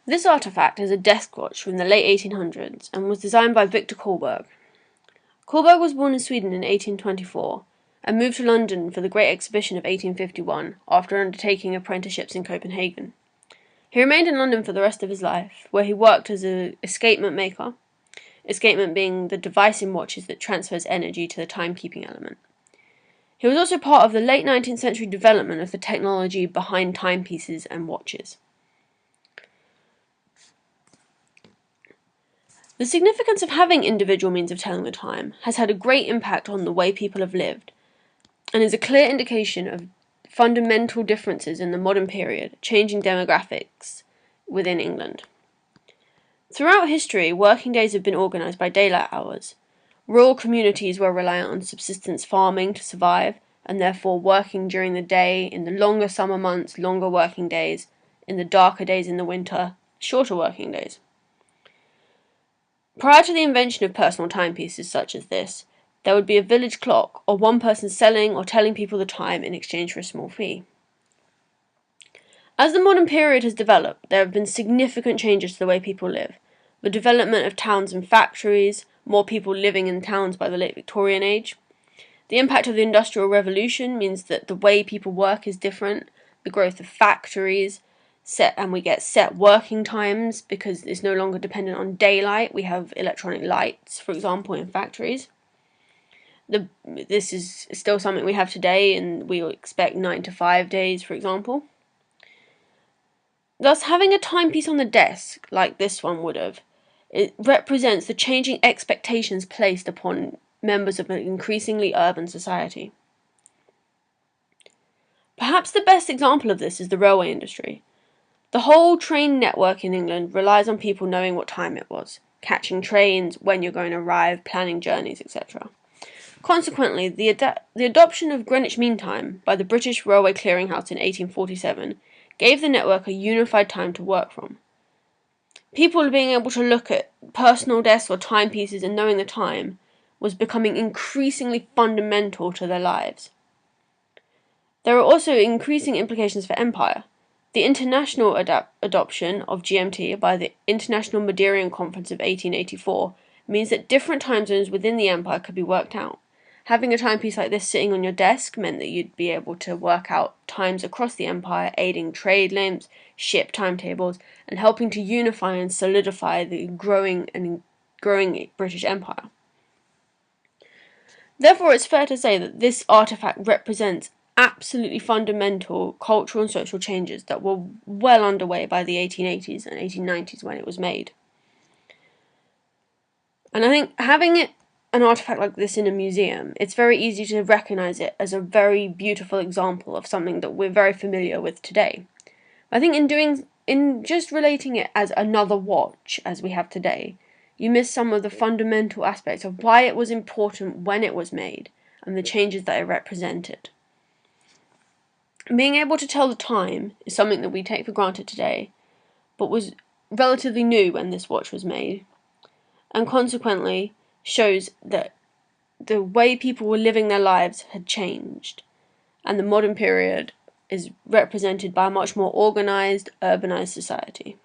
This artifact is a desk watch from the late 1800s and was designed by Victor Kohlberg. Kohlberg was born in Sweden in 1824 and moved to London for the Great Exhibition of 1851 after undertaking apprenticeships in Copenhagen. He remained in London for the rest of his life, where he worked as an escapement maker, escapement being the device in watches that transfers energy to the timekeeping element. He was also part of the late 19th century development of the technology behind timepieces and watches. The significance of having individual means of telling the time has had a great impact on the way people have lived, and is a clear indication of fundamental differences in the modern period, changing demographics within England. Throughout history, working days have been organised by daylight hours. Rural communities were reliant on subsistence farming to survive, and therefore working during the day, in the longer summer months, longer working days, in the darker days in the winter, shorter working days. Prior to the invention of personal timepieces such as this, there would be a village clock, or one person selling or telling people the time in exchange for a small fee. As the modern period has developed, there have been significant changes to the way people live. The development of towns and factories, more people living in towns by the late Victorian age. The impact of the Industrial Revolution means that the way people work is different. The growth of factories, and we get set working times because it's no longer dependent on daylight. We have electronic lights, for example, in factories. This is still something we have today, and we expect 9 to 5 days, for example. Thus, having a timepiece on the desk, like this one would have, it represents the changing expectations placed upon members of an increasingly urban society. Perhaps the best example of this is the railway industry. The whole train network in England relies on people knowing what time it was, catching trains, when you're going to arrive, planning journeys, etc. Consequently, the adoption of Greenwich Mean Time by the British Railway Clearinghouse in 1847 gave the network a unified time to work from. People being able to look at personal desks or timepieces and knowing the time was becoming increasingly fundamental to their lives. There are also increasing implications for empire. The international adoption of GMT by the International Madeiran Conference of 1884 means that different time zones within the empire could be worked out. Having a timepiece like this sitting on your desk meant that you'd be able to work out times across the empire, aiding trade lanes, ship timetables, and helping to unify and solidify the growing British Empire. Therefore, it's fair to say that this artifact represents absolutely fundamental cultural and social changes that were well underway by the 1880s and 1890s when it was made. And I think having an artifact like this in a museum, it's very easy to recognise it as a very beautiful example of something that we're very familiar with today. I think in just relating it as another watch, as we have today, you miss some of the fundamental aspects of why it was important when it was made, and the changes that it represented. Being able to tell the time is something that we take for granted today, but was relatively new when this watch was made, and consequently shows that the way people were living their lives had changed, and the modern period is represented by a much more organised, urbanised society.